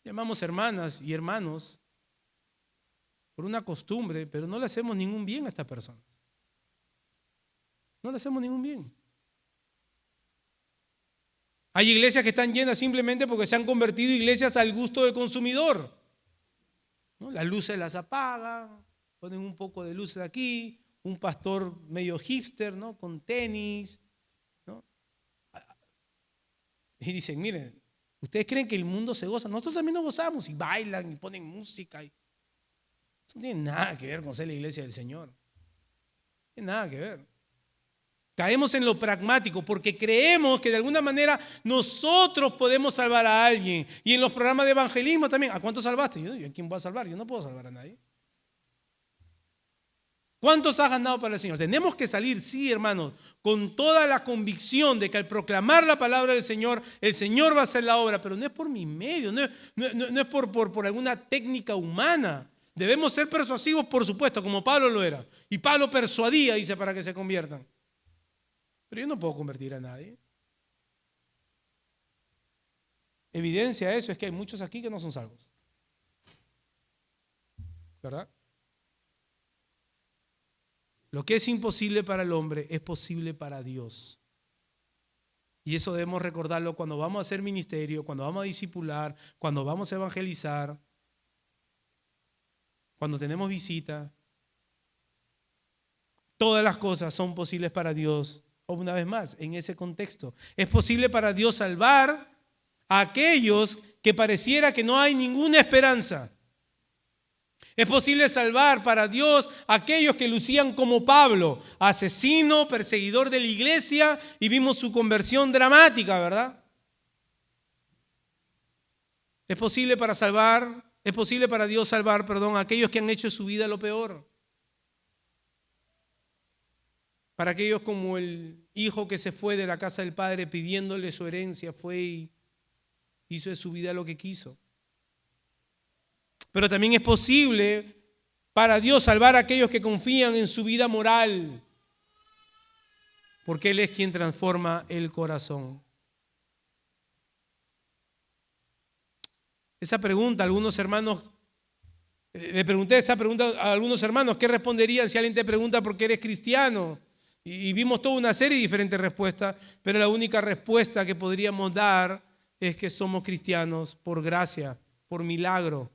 Llamamos hermanas y hermanos por una costumbre, pero no le hacemos ningún bien a estas personas. No le hacemos ningún bien. Hay iglesias que están llenas simplemente porque se han convertido en iglesias al gusto del consumidor, ¿no? Las luces las apagan, ponen un poco de luces aquí, un pastor medio hipster, ¿no? Con tenis, ¿no? Y dicen, miren, ustedes creen que el mundo se goza, nosotros también nos gozamos y bailan y ponen música. Eso no tiene nada que ver con ser la iglesia del Señor. No tiene nada que ver. Caemos en lo pragmático porque creemos que de alguna manera nosotros podemos salvar a alguien. Y en los programas de evangelismo también. ¿A cuántos salvaste? ¿Yo a quién voy a salvar? Yo no puedo salvar a nadie. ¿Cuántos has ganado para el Señor? Tenemos que salir, sí, hermanos, con toda la convicción de que al proclamar la palabra del Señor, el Señor va a hacer la obra, pero no es por mis medios, no es por alguna técnica humana. Debemos ser persuasivos, por supuesto, como Pablo lo era. Y Pablo persuadía, dice, para que se conviertan. Pero yo no puedo convertir a nadie. Evidencia de eso es que hay muchos aquí que no son salvos. ¿Verdad? Lo que es imposible para el hombre es posible para Dios. Y eso debemos recordarlo cuando vamos a hacer ministerio, cuando vamos a discipular, cuando vamos a evangelizar, cuando tenemos visita. Todas las cosas son posibles para Dios. Una vez más, en ese contexto, es posible para Dios salvar a aquellos que pareciera que no hay ninguna esperanza. Es posible salvar para Dios a aquellos que lucían como Pablo, asesino, perseguidor de la iglesia, y vimos su conversión dramática, ¿verdad? Es posible para Dios salvar, a aquellos que han hecho de su vida lo peor. Para aquellos como el hijo que se fue de la casa del padre pidiéndole su herencia, fue y hizo de su vida lo que quiso. Pero también es posible para Dios salvar a aquellos que confían en su vida moral, porque Él es quien transforma el corazón. Esa pregunta, le pregunté esa pregunta a algunos hermanos, ¿qué responderían si alguien te pregunta por qué eres cristiano? Y vimos toda una serie de diferentes respuestas, pero la única respuesta que podríamos dar es que somos cristianos por gracia, por milagro.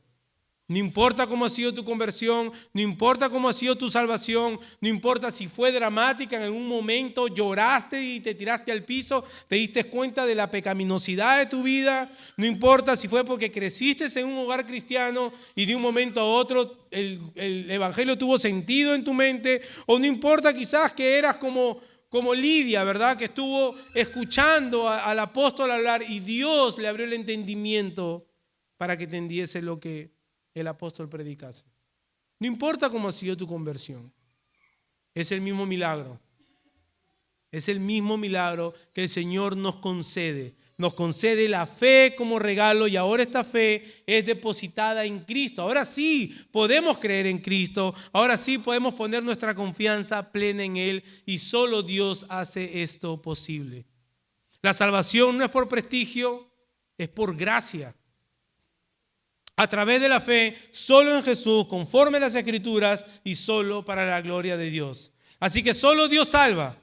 No importa cómo ha sido tu conversión, no importa cómo ha sido tu salvación, no importa si fue dramática, en algún momento lloraste y te tiraste al piso, te diste cuenta de la pecaminosidad de tu vida, no importa si fue porque creciste en un hogar cristiano y de un momento a otro el evangelio tuvo sentido en tu mente, o no importa quizás que eras como Lidia, ¿verdad? Que estuvo escuchando al apóstol hablar y Dios le abrió el entendimiento para que entendiese lo que el apóstol predicase. No importa cómo ha sido tu conversión, es el mismo milagro. Es el mismo milagro que el Señor nos concede. Nos concede la fe como regalo y ahora esta fe es depositada en Cristo. Ahora sí podemos creer en Cristo, ahora sí podemos poner nuestra confianza plena en Él y solo Dios hace esto posible. La salvación no es por prestigio, es por gracia. A través de la fe, solo en Jesús, conforme a las Escrituras y solo para la gloria de Dios. Así que solo Dios salva,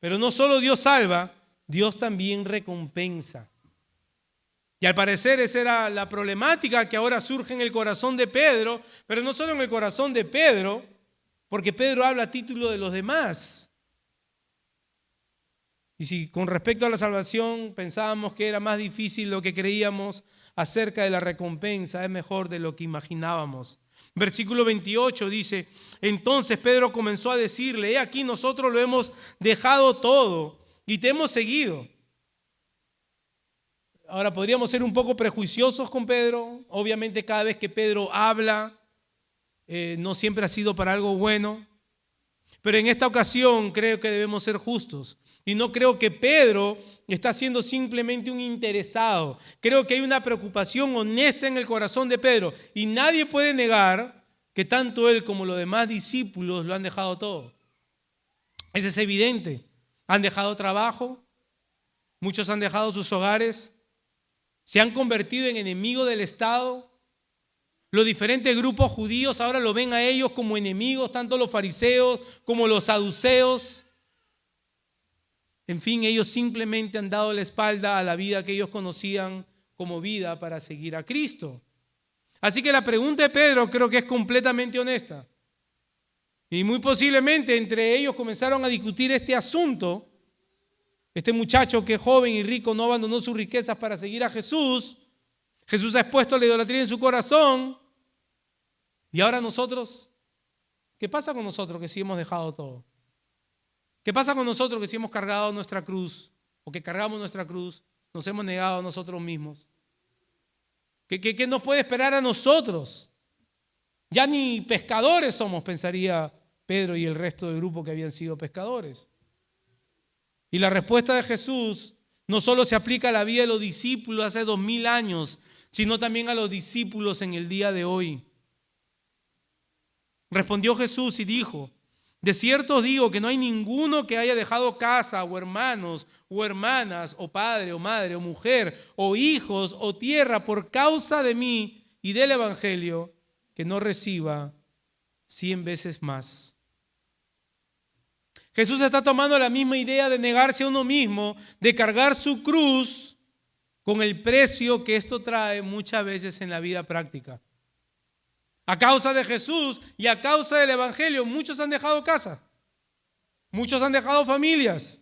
pero no solo Dios salva, Dios también recompensa. Y al parecer esa era la problemática que ahora surge en el corazón de Pedro, pero no solo en el corazón de Pedro, porque Pedro habla a título de los demás. Y si con respecto a la salvación pensábamos que era más difícil lo que creíamos, acerca de la recompensa es mejor de lo que imaginábamos. Versículo 28 dice, entonces Pedro comenzó a decirle, he aquí nosotros lo hemos dejado todo y te hemos seguido. Ahora podríamos ser un poco prejuiciosos con Pedro. Obviamente cada vez que Pedro habla, no siempre ha sido para algo bueno. Pero en esta ocasión creo que debemos ser justos. Y no creo que Pedro está siendo simplemente un interesado. Creo que hay una preocupación honesta en el corazón de Pedro. Y nadie puede negar que tanto él como los demás discípulos lo han dejado todo. Eso es evidente. Han dejado trabajo. Muchos han dejado sus hogares. Se han convertido en enemigos del Estado. Los diferentes grupos judíos ahora lo ven a ellos como enemigos, tanto los fariseos como los saduceos. En fin, ellos simplemente han dado la espalda a la vida que ellos conocían como vida para seguir a Cristo. Así que la pregunta de Pedro creo que es completamente honesta. Y muy posiblemente entre ellos comenzaron a discutir este asunto. Este muchacho que es joven y rico no abandonó sus riquezas para seguir a Jesús. Jesús ha expuesto la idolatría en su corazón. Y ahora nosotros, ¿qué pasa con nosotros que sí hemos dejado todo? ¿Qué pasa con nosotros que si hemos cargado nuestra cruz o que cargamos nuestra cruz, nos hemos negado a nosotros mismos? ¿Qué nos puede esperar a nosotros? Ya ni pescadores somos, pensaría Pedro y el resto del grupo que habían sido pescadores. Y la respuesta de Jesús no solo se aplica a la vida de los discípulos hace 2000 años, sino también a los discípulos en el día de hoy. Respondió Jesús y dijo, de cierto os digo que no hay ninguno que haya dejado casa o hermanos o hermanas o padre o madre o mujer o hijos o tierra por causa de mí y del evangelio que no reciba 100 veces más. Jesús está tomando la misma idea de negarse a uno mismo, de cargar su cruz con el precio que esto trae muchas veces en la vida práctica. A causa de Jesús y a causa del Evangelio, muchos han dejado casa, muchos han dejado familias,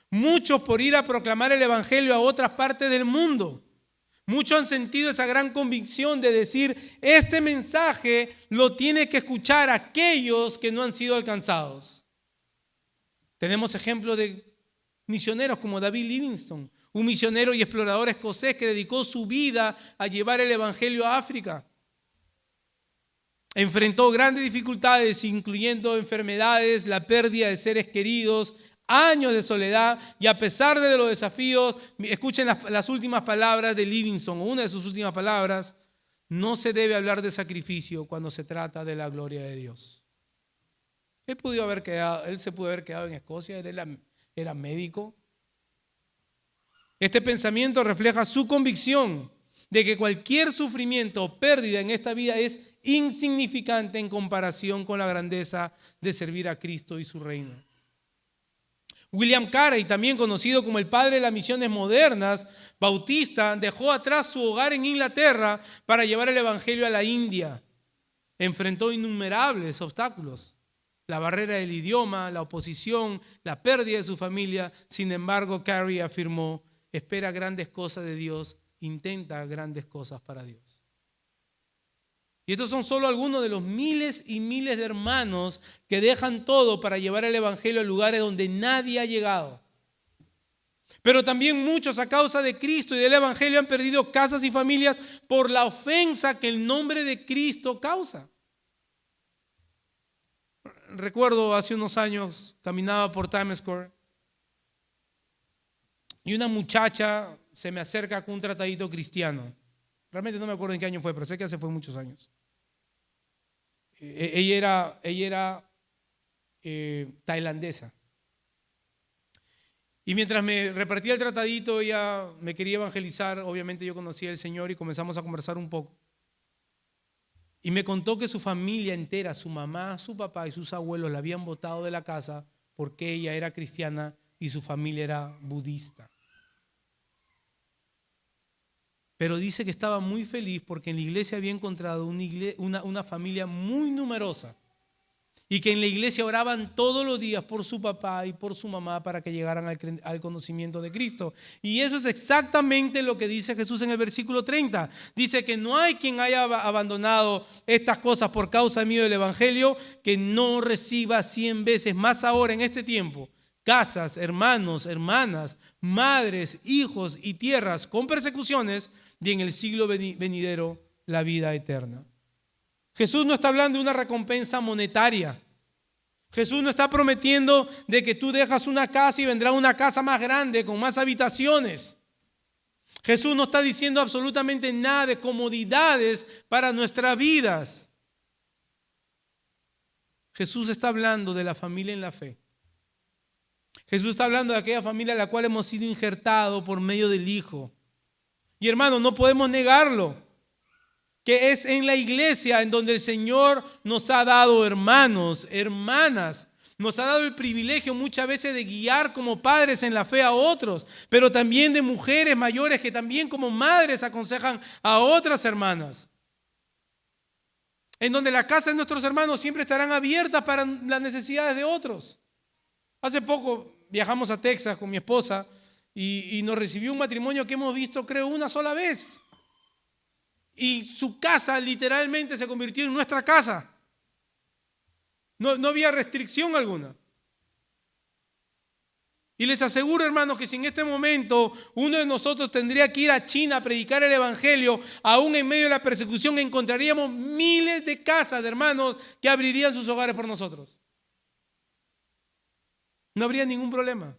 muchos por ir a proclamar el Evangelio a otras partes del mundo. Muchos han sentido esa gran convicción de decir, este mensaje lo tiene que escuchar aquellos que no han sido alcanzados. Tenemos ejemplos de misioneros como David Livingstone, un misionero y explorador escocés que dedicó su vida a llevar el Evangelio a África. Enfrentó grandes dificultades, incluyendo enfermedades, la pérdida de seres queridos, años de soledad, y a pesar de los desafíos, escuchen las últimas palabras de Livingstone, una de sus últimas palabras: no se debe hablar de sacrificio cuando se trata de la gloria de Dios. Él se pudo haber quedado en Escocia, él era médico. Este pensamiento refleja su convicción de que cualquier sufrimiento o pérdida en esta vida es insignificante en comparación con la grandeza de servir a Cristo y su reino. William Carey, también conocido como el padre de las misiones modernas, bautista, dejó atrás su hogar en Inglaterra para llevar el evangelio a la India. Enfrentó innumerables obstáculos: la barrera del idioma, la oposición, la pérdida de su familia. Sin embargo, Carey afirmó: espera grandes cosas de Dios, intenta grandes cosas para Dios. Y estos son solo algunos de los miles y miles de hermanos que dejan todo para llevar el evangelio a lugares donde nadie ha llegado. Pero también muchos, a causa de Cristo y del evangelio, han perdido casas y familias por la ofensa que el nombre de Cristo causa. Recuerdo hace unos años, caminaba por Times Square y una muchacha se me acerca con un tratadito cristiano. Realmente no me acuerdo en qué año fue, pero sé que fue muchos años. Ella era tailandesa. Y mientras me repartía el tratadito, ella me quería evangelizar. Obviamente yo conocía al Señor y comenzamos a conversar un poco. Y me contó que su familia entera, su mamá, su papá y sus abuelos la habían botado de la casa porque ella era cristiana y su familia era budista. Pero dice que estaba muy feliz porque en la iglesia había encontrado una familia muy numerosa y que en la iglesia oraban todos los días por su papá y por su mamá para que llegaran al conocimiento de Cristo. Y eso es exactamente lo que dice Jesús en el versículo 30. Dice que no hay quien haya abandonado estas cosas por causa mío del evangelio que no reciba 100 veces más ahora en este tiempo casas, hermanos, hermanas, madres, hijos y tierras con persecuciones, y en el siglo venidero la vida eterna. Jesús no está hablando de una recompensa monetaria. Jesús no está prometiendo de que tú dejas una casa y vendrá una casa más grande con más habitaciones. Jesús no está diciendo absolutamente nada de comodidades para nuestras vidas. Jesús está hablando de la familia en la fe. Jesús está hablando de aquella familia a la cual hemos sido injertados por medio del Hijo. Y hermano, no podemos negarlo, que es en la iglesia en donde el Señor nos ha dado hermanos, hermanas, nos ha dado el privilegio muchas veces de guiar como padres en la fe a otros, pero también de mujeres mayores que también como madres aconsejan a otras hermanas. En donde las casas de nuestros hermanos siempre estarán abiertas para las necesidades de otros. Hace poco viajamos a Texas con mi esposa y nos recibió un matrimonio que hemos visto, creo, una sola vez. Y su casa literalmente se convirtió en nuestra casa. No había restricción alguna. Y les aseguro, hermanos, que si en este momento uno de nosotros tendría que ir a China a predicar el evangelio, aún en medio de la persecución, encontraríamos miles de casas de hermanos que abrirían sus hogares por nosotros. No habría ningún problema.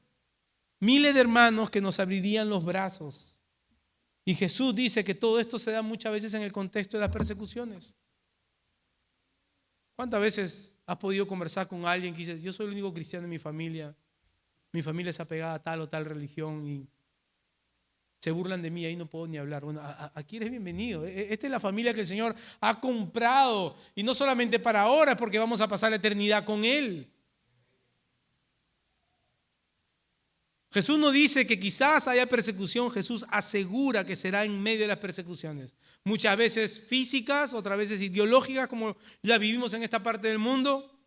Miles de hermanos que nos abrirían los brazos. Y Jesús dice que todo esto se da muchas veces en el contexto de las persecuciones. ¿Cuántas veces has podido conversar con alguien que dice: yo soy el único cristiano en mi familia es apegada a tal o tal religión y se burlan de mí, ahí no puedo ni hablar? Bueno, aquí eres bienvenido. Esta es la familia que el Señor ha comprado, y no solamente para ahora, es porque vamos a pasar la eternidad con Él. Jesús no dice que quizás haya persecución, Jesús asegura que será en medio de las persecuciones. Muchas veces físicas, otras veces ideológicas, como ya vivimos en esta parte del mundo.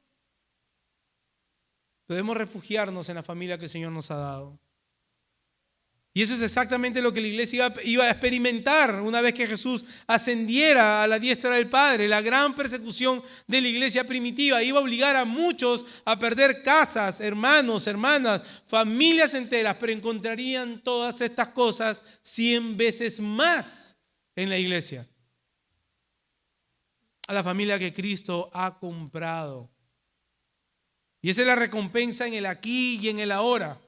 Podemos refugiarnos en la familia que el Señor nos ha dado. Y eso es exactamente lo que la iglesia iba a experimentar una vez que Jesús ascendiera a la diestra del Padre. La gran persecución de la iglesia primitiva iba a obligar a muchos a perder casas, hermanos, hermanas, familias enteras, pero encontrarían todas estas cosas 100 veces más en la iglesia. A la familia que Cristo ha comprado. Y esa es la recompensa en el aquí y en el ahora.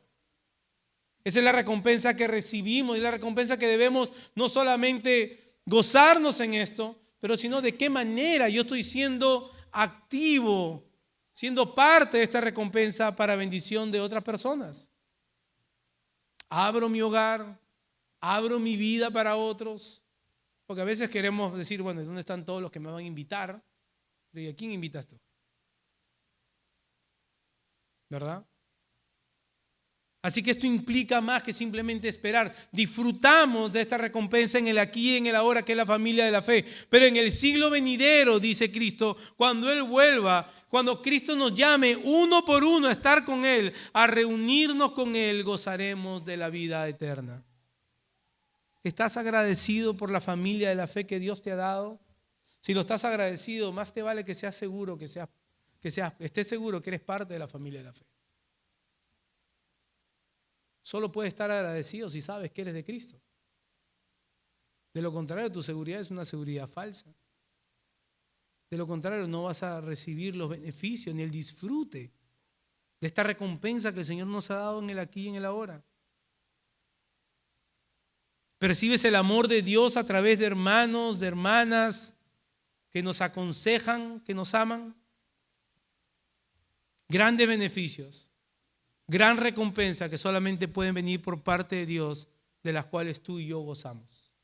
Esa es la recompensa que recibimos y la recompensa que debemos no solamente gozarnos en esto, pero sino de qué manera yo estoy siendo activo, siendo parte de esta recompensa para bendición de otras personas. Abro mi hogar, abro mi vida para otros, porque a veces queremos decir, bueno, ¿dónde están todos los que me van a invitar? ¿Y a quién invitas tú? ¿Verdad? Así que esto implica más que simplemente esperar. Disfrutamos de esta recompensa en el aquí y en el ahora, que es la familia de la fe. Pero en el siglo venidero, dice Cristo, cuando Él vuelva, cuando Cristo nos llame uno por uno a estar con Él, a reunirnos con Él, gozaremos de la vida eterna. ¿Estás agradecido por la familia de la fe que Dios te ha dado? Si lo estás agradecido, más te vale que seas seguro, estés seguro que eres parte de la familia de la fe. Solo puedes estar agradecido si sabes que eres de Cristo. De lo contrario, tu seguridad es una seguridad falsa. De lo contrario, no vas a recibir los beneficios ni el disfrute de esta recompensa que el Señor nos ha dado en el aquí y en el ahora. Percibes el amor de Dios a través de hermanos, de hermanas que nos aconsejan, que nos aman. Grandes beneficios. Gran recompensa que solamente pueden venir por parte de Dios, de las cuales tú y yo gozamos.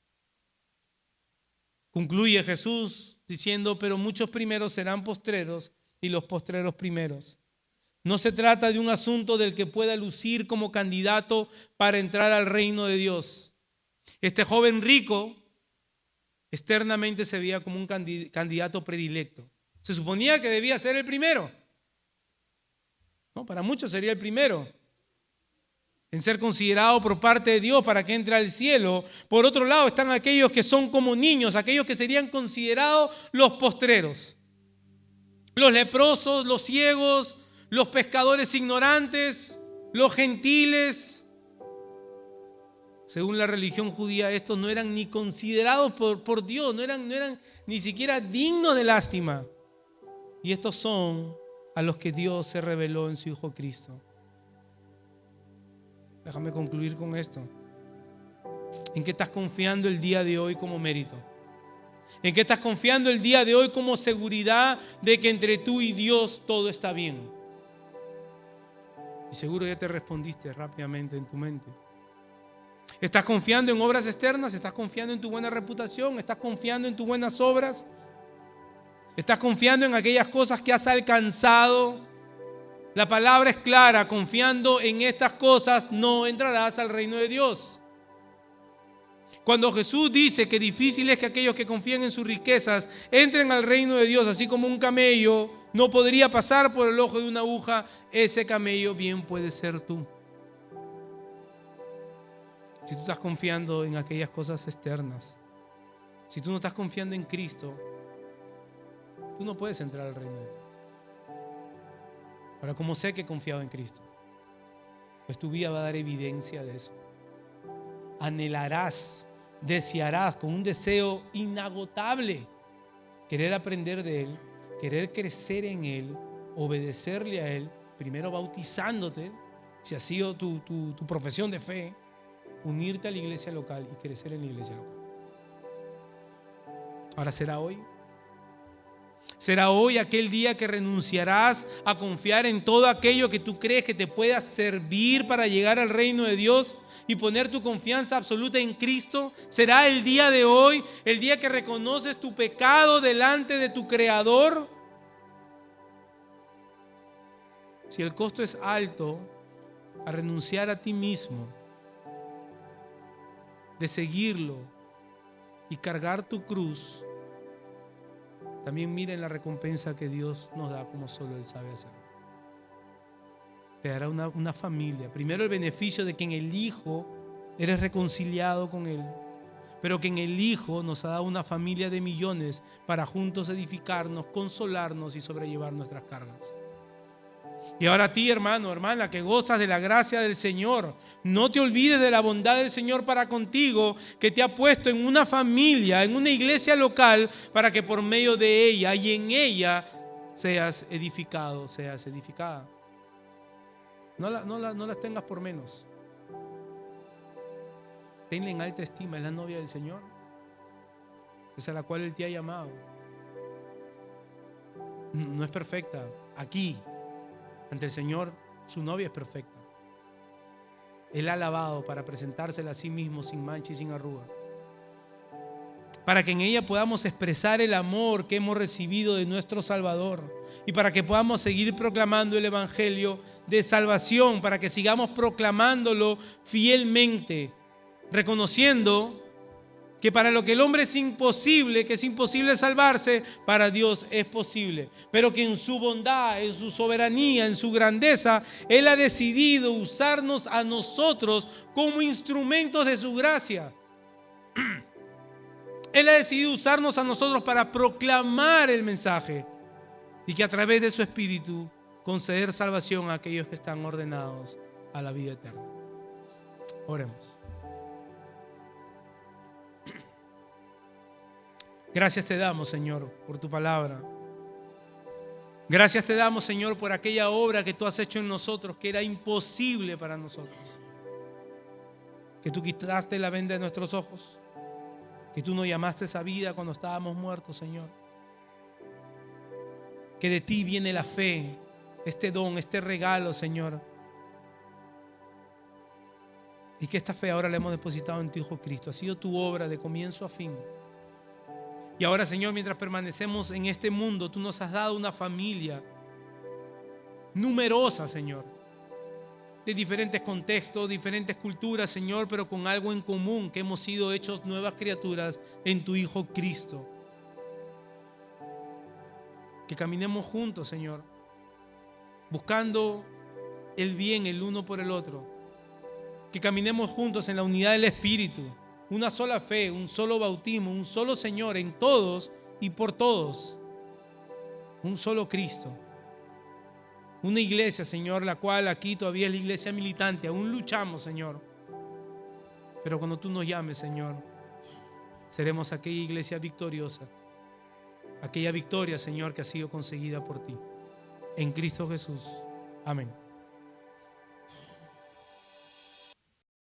Concluye Jesús diciendo, pero muchos primeros serán postreros y los postreros primeros. No se trata de un asunto del que pueda lucir como candidato para entrar al reino de Dios. Este joven rico externamente se veía como un candidato predilecto. Se suponía que debía ser el primero. No, para muchos sería el primero en ser considerado por parte de Dios para que entre al cielo. Por otro lado están aquellos que son como niños, aquellos que serían considerados los postreros. Los leprosos, los ciegos, los pescadores ignorantes, los gentiles. Según la religión judía, estos no eran ni considerados por Dios, no eran ni siquiera dignos de lástima. Y estos son a los que Dios se reveló en su Hijo Cristo. Déjame concluir con esto. ¿En qué estás confiando el día de hoy como mérito? ¿En qué estás confiando el día de hoy como seguridad de que entre tú y Dios todo está bien? Y seguro ya te respondiste rápidamente en tu mente. ¿Estás confiando en obras externas? ¿Estás confiando en tu buena reputación? ¿Estás confiando en tus buenas obras? ¿Estás confiando en aquellas cosas que has alcanzado? La palabra es clara, confiando en estas cosas no entrarás al reino de Dios. Cuando Jesús dice que difícil es que aquellos que confían en sus riquezas entren al reino de Dios, así como un camello no podría pasar por el ojo de una aguja, ese camello bien puede ser tú. Si tú estás confiando en aquellas cosas externas, si tú no estás confiando en Cristo, tú no puedes entrar al reino de Dios. Ahora, como sé que he confiado en Cristo, pues tu vida va a dar evidencia de eso. Anhelarás, desearás con un deseo inagotable querer aprender de Él, querer crecer en Él, obedecerle a Él, primero bautizándote, si ha sido tu profesión de fe, unirte a la iglesia local y crecer en la iglesia local. Ahora, ¿será hoy? ¿Será hoy aquel día que renunciarás a confiar en todo aquello que tú crees que te pueda servir para llegar al reino de Dios y poner tu confianza absoluta en Cristo? ¿Será el día de hoy, el día que reconoces tu pecado delante de tu Creador? Si el costo es alto, a renunciar a ti mismo, de seguirlo y cargar tu cruz, también miren la recompensa que Dios nos da como solo Él sabe hacer. Te dará una familia. Primero, el beneficio de que en el Hijo eres reconciliado con Él, pero que en el Hijo nos ha dado una familia de millones para juntos edificarnos, consolarnos y sobrellevar nuestras cargas. Y ahora a ti, hermano, hermana, que gozas de la gracia del Señor, no te olvides de la bondad del Señor para contigo, que te ha puesto en una familia, en una iglesia local, para que por medio de ella y en ella seas edificado, seas edificada. No las tengas por menos. Tenla en alta estima, es la novia del Señor, es a la cual Él te ha llamado. No es perfecta. Aquí, ante el Señor, su novia es perfecta. Él ha lavado para presentársela a sí mismo sin mancha y sin arruga, para que en ella podamos expresar el amor que hemos recibido de nuestro Salvador y para que podamos seguir proclamando el Evangelio de salvación, para que sigamos proclamándolo fielmente, reconociendo que para lo que el hombre es imposible, que es imposible salvarse, para Dios es posible. Pero que en su bondad, en su soberanía, en su grandeza, Él ha decidido usarnos a nosotros como instrumentos de su gracia. Él ha decidido usarnos a nosotros para proclamar el mensaje y que a través de su Espíritu conceder salvación a aquellos que están ordenados a la vida eterna. Oremos. Gracias te damos, Señor, por tu palabra. Gracias te damos, Señor, por aquella obra que tú has hecho en nosotros, que era imposible para nosotros. Que tú quitaste la venda de nuestros ojos, que tú nos llamaste a vida cuando estábamos muertos, Señor. Que de ti viene la fe, este don, este regalo, Señor. Y que esta fe ahora la hemos depositado en tu Hijo Cristo. Ha sido tu obra de comienzo a fin. Y ahora, Señor, mientras permanecemos en este mundo, tú nos has dado una familia numerosa, Señor, de diferentes contextos, diferentes culturas, Señor, pero con algo en común, que hemos sido hechos nuevas criaturas en tu Hijo Cristo. Que caminemos juntos, Señor, buscando el bien el uno por el otro. Que caminemos juntos en la unidad del Espíritu. Una sola fe, un solo bautismo, un solo Señor en todos y por todos. Un solo Cristo. Una iglesia, Señor, la cual aquí todavía es la iglesia militante. Aún luchamos, Señor. Pero cuando tú nos llames, Señor, seremos aquella iglesia victoriosa. Aquella victoria, Señor, que ha sido conseguida por ti. En Cristo Jesús. Amén.